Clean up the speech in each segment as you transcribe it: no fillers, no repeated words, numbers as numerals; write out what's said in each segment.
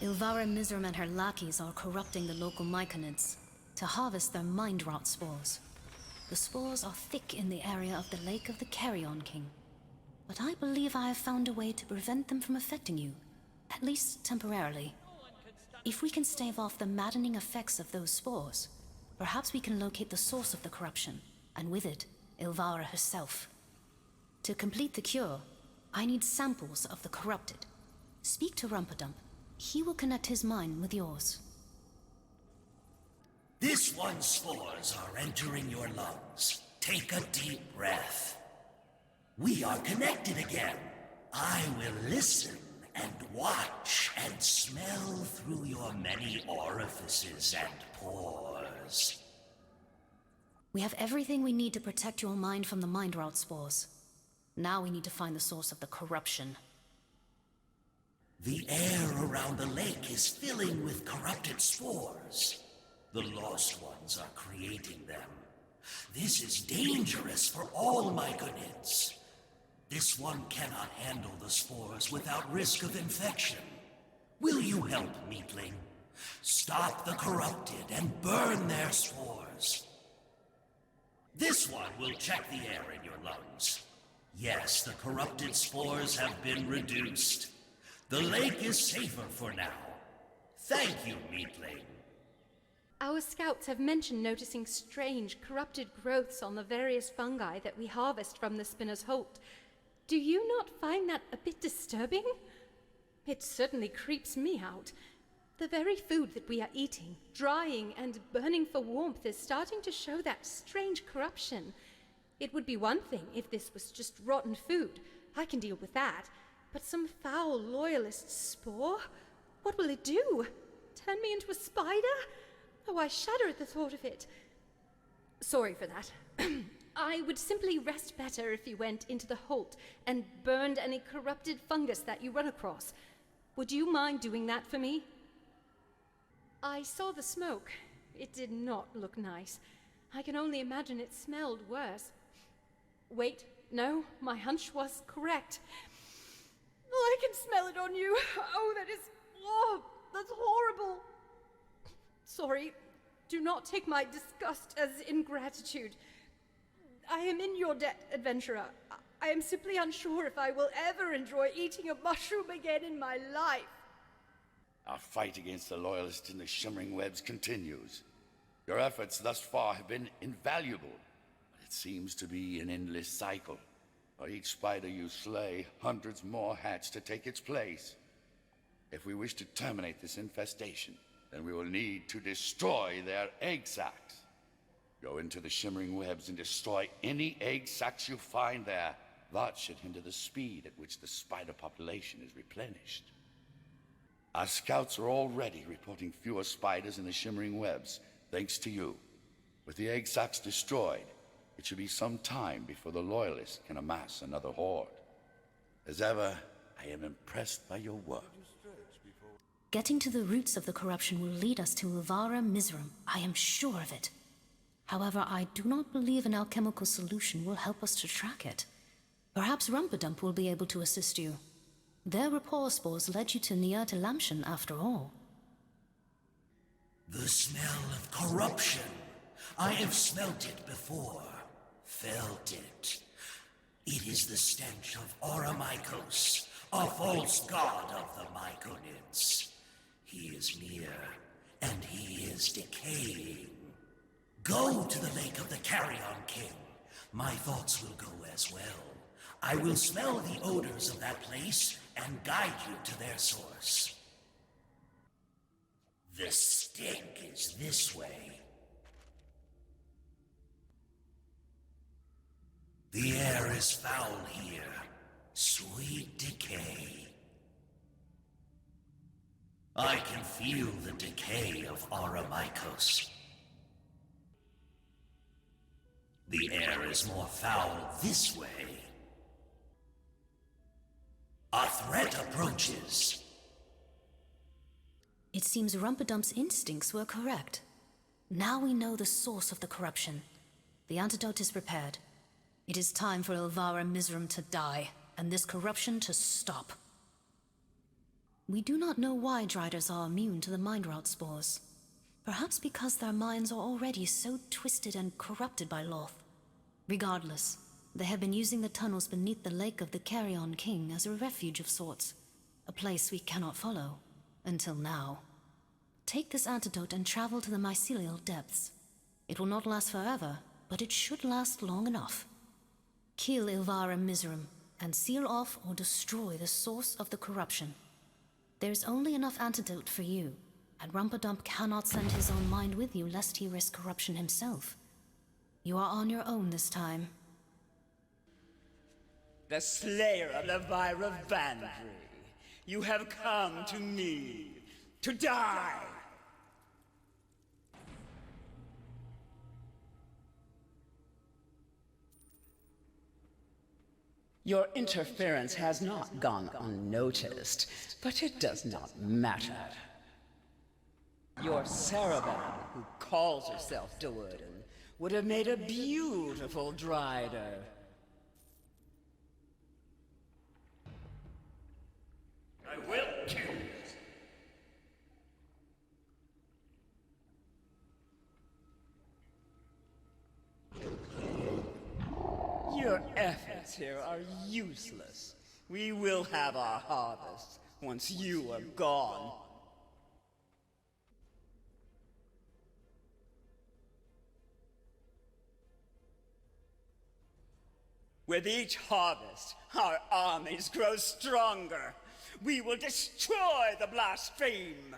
Ilvara Mizram and her lackeys are corrupting the local myconids to harvest their mind rot spores. The spores are thick in the area of the Lake of the Carrion King, but I believe I have found a way to prevent them from affecting you, at least temporarily. If we can stave off the maddening effects of those spores, perhaps we can locate the source of the corruption, and with it, Ilvara herself. To complete the cure, I need samples of the corrupted. Speak to Rumpadump. He will connect his mind with yours. This one's spores are entering your lungs. Take a deep breath. We are connected again. I will listen and watch and smell through your many orifices and pores. We have everything we need to protect your mind from the mind rot spores. Now we need to find the source of the corruption. The air around the lake is filling with corrupted spores. The lost ones are creating them. This is dangerous for all myconids. This one cannot handle the spores without risk of infection. Will you help, Meatling? Stop the corrupted and burn their spores. This one will check the air in your lungs. Yes, the corrupted spores have been reduced. The lake is safer for now. Thank you, Meatling. Our scouts have mentioned noticing strange, corrupted growths on the various fungi that we harvest from the Spinner's Holt. Do you not find that a bit disturbing? It certainly creeps me out. The very food that we are eating, drying and burning for warmth is starting to show that strange corruption. It would be one thing if this was just rotten food. I can deal with that. But some foul loyalist spore? What will it do? Turn me into a spider? Oh, I shudder at the thought of it. Sorry for that. I would simply rest better if you went into the Holt and burned any corrupted fungus that you run across. Would you mind doing that for me? I saw the smoke. It did not look nice. I can only imagine it smelled worse. Wait, no, my hunch was correct. Oh, I can smell it on you. Oh, that's horrible. Sorry, do not take my disgust as ingratitude. I am in your debt, adventurer. I am simply unsure if I will ever enjoy eating a mushroom again in my life. Our fight against the Loyalists in the Shimmering Webs continues. Your efforts thus far have been invaluable, but it seems to be an endless cycle. For each spider you slay, hundreds more hatch to take its place. If we wish to terminate this infestation, then we will need to destroy their egg sacs. Go into the Shimmering Webs and destroy any egg sacs you find there. That should hinder the speed at which the spider population is replenished. Our scouts are already reporting fewer spiders in the Shimmering Webs, thanks to you. With the egg sacs destroyed, it should be some time before the Loyalists can amass another horde. As ever, I am impressed by your work. Getting to the roots of the corruption will lead us to Ilvara Mizram. I am sure of it. However, I do not believe an alchemical solution will help us to track it. Perhaps Rumpadump will be able to assist you. Their rapport spores led you to Lamshan after all. The smell of corruption. I have smelt it before. Felt it. It is the stench of Oromikos, a false god of the Myconids. He is near, and he is decaying. Go to the Lake of the Carrion King. My thoughts will go as well. I will smell the odors of that place and guide you to their source. The stink is this way. The air is foul here. Sweet decay. I can feel the decay of Oromikos. The air is more foul this way. A threat approaches. It seems Rumpadump's instincts were correct. Now we know the source of the corruption. The antidote is prepared. It is time for Ilvara Mizram to die, and this corruption to stop. We do not know why Driders are immune to the mind rot spores. Perhaps because their minds are already so twisted and corrupted by Loth. Regardless, they have been using the tunnels beneath the lake of the Carrion King as a refuge of sorts. A place we cannot follow. Until now. Take this antidote and travel to the mycelial depths. It will not last forever, but it should last long enough. Kill Ilvara Miserum, and seal off or destroy the source of the corruption. There's only enough antidote for you, and Rumpadump cannot send his own mind with you lest he risk corruption himself. You are on your own this time. The slayer of the Vyra Vandry, you have come to me, to die! Your interference has not gone unnoticed, but it does not matter. Your Cerebell, who calls herself Doerden, would have made a beautiful Drider. I will kill you. Your efforts here are useless. We will have our harvest once you are gone. With each harvest, our armies grow stronger. We will destroy the blaspheme.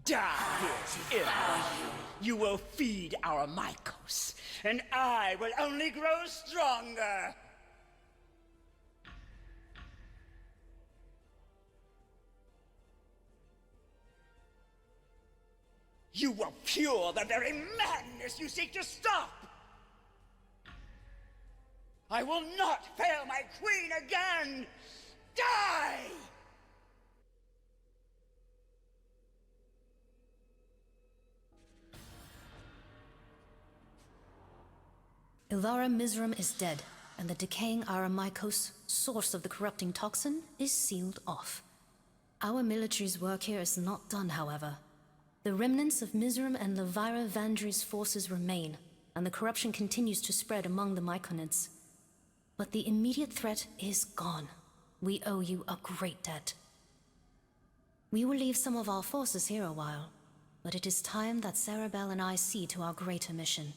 Die here, you will feed our Mycos, and I will only grow stronger. You will fuel the very madness you seek to stop. I will not fail my queen again. Die! Ilvara Miserum is dead, and the decaying Aramycos, source of the corrupting toxin, is sealed off. Our military's work here is not done, however. The remnants of Miserum and Levyra Vandry's forces remain, and the corruption continues to spread among the Myconids. But the immediate threat is gone. We owe you a great debt. We will leave some of our forces here a while, but it is time that Cerebell and I see to our greater mission.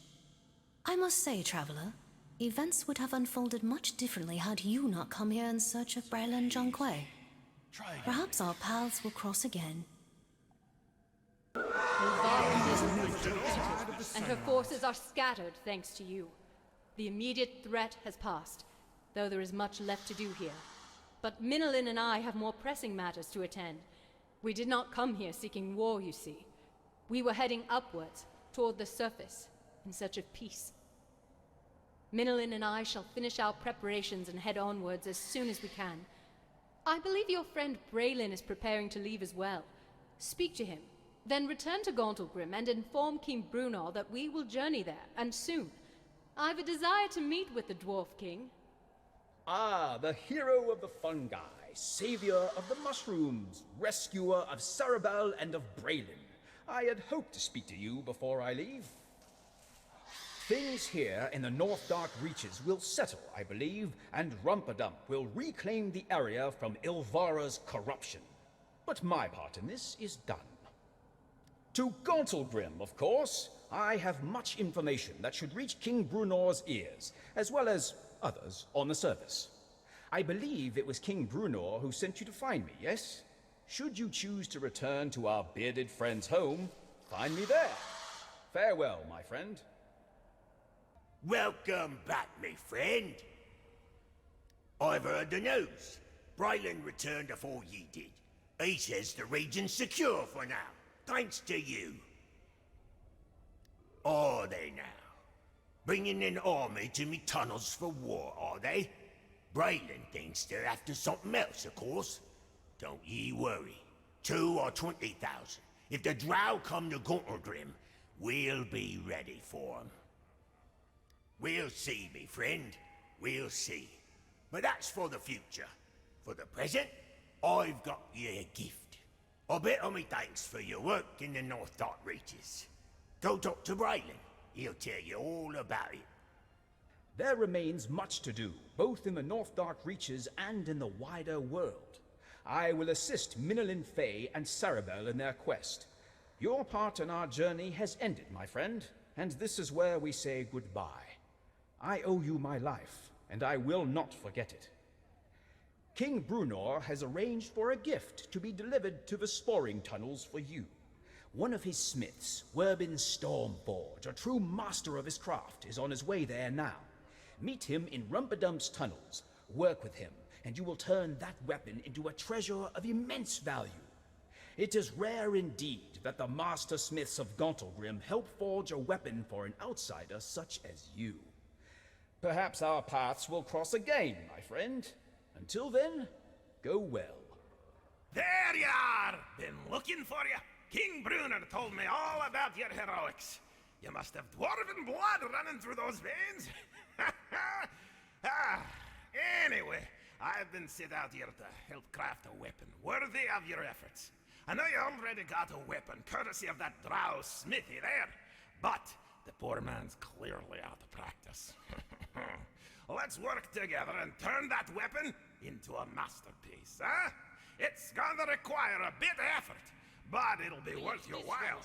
I must say, Traveler, events would have unfolded much differently had you not come here in search of Braylon Jonquay. Perhaps our paths will cross again. And her forces are scattered thanks to you. The immediate threat has passed, though there is much left to do here. But Minolin and I have more pressing matters to attend. We did not come here seeking war, you see. We were heading upwards, toward the surface, in search of peace. Minolin and I shall finish our preparations and head onwards as soon as we can. I believe your friend Braylon is preparing to leave as well. Speak to him, then return to Gauntlgrim and inform King Brunor that we will journey there, and soon. I've a desire to meet with the Dwarf King. Ah, the hero of the fungi, savior of the mushrooms, rescuer of Cerebell and of Braylon. I had hoped to speak to you before I leave. Things here in the Northdark reaches will settle, I believe, and Rumpadump will reclaim the area from Ilvara's corruption. But my part in this is done. To Gauntlgrim, of course, I have much information that should reach King Brunor's ears, as well as others on the surface. I believe it was King Brunor who sent you to find me, yes? Should you choose to return to our bearded friend's home, find me there. Farewell, my friend. Welcome back, me friend. I've heard the news. Braylon returned afore ye did. He says the region's secure for now, thanks to you. Are they now? Bringing an army to me tunnels for war, are they? Braylon thinks they're after something else, of course. Don't ye worry. 2 or 20,000. If the drow come to Gauntlgrim, we'll be ready for 'em. We'll see, me friend. We'll see. But that's for the future. For the present, I've got you a gift. A bit of me thanks for your work in the Northdark reaches. Go talk to Braylon. He'll tell you all about it. There remains much to do, both in the Northdark reaches and in the wider world. I will assist Minolin Faye and Sarabel in their quest. Your part in our journey has ended, my friend, and this is where we say goodbye. I owe you my life, and I will not forget it. King Brunor has arranged for a gift to be delivered to the sporing tunnels for you. One of his smiths, Werbin Stormforge, a true master of his craft, is on his way there now. Meet him in Rumpadump's tunnels, work with him, and you will turn that weapon into a treasure of immense value. It is rare indeed that the master smiths of Gauntlgrim help forge a weapon for an outsider such as you. Perhaps our paths will cross again, my friend. Until then, go well. There you are! Been looking for you. King Brunner told me all about your heroics. You must have dwarven blood running through those veins. Anyway, I've been sent out here to help craft a weapon worthy of your efforts. I know you already got a weapon, courtesy of that drow smithy there, but the poor man's clearly out of practice. Let's work together and turn that weapon into a masterpiece, huh? It's gonna require a bit of effort, but it'll be worth your while.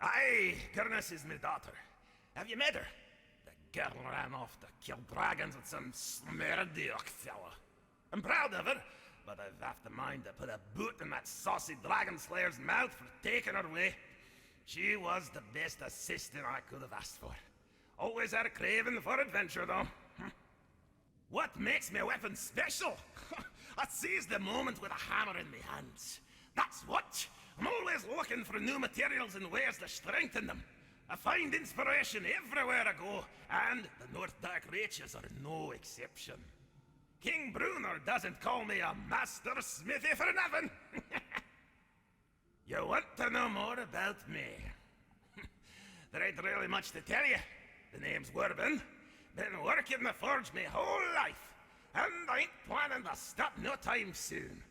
Aye, Gurnis is my daughter. Have you met her? The girl ran off to kill dragons with some smerdiok fella. I'm proud of her, but I've half the mind to put a boot in that saucy dragon slayer's mouth for taking her away. She was the best assistant I could have asked for. Always had a craving for adventure, though. What makes my weapon special? I seize the moment with a hammer in my hands. That's what. I'm always looking for new materials and ways to strengthen them. I find inspiration everywhere I go, and the Northdark reaches are no exception. King Brunner doesn't call me a master smithy for nothing. You want to know more about me? There ain't really much to tell you. The name's Werbin. Been working the forge me whole life, and I ain't planning to stop no time soon.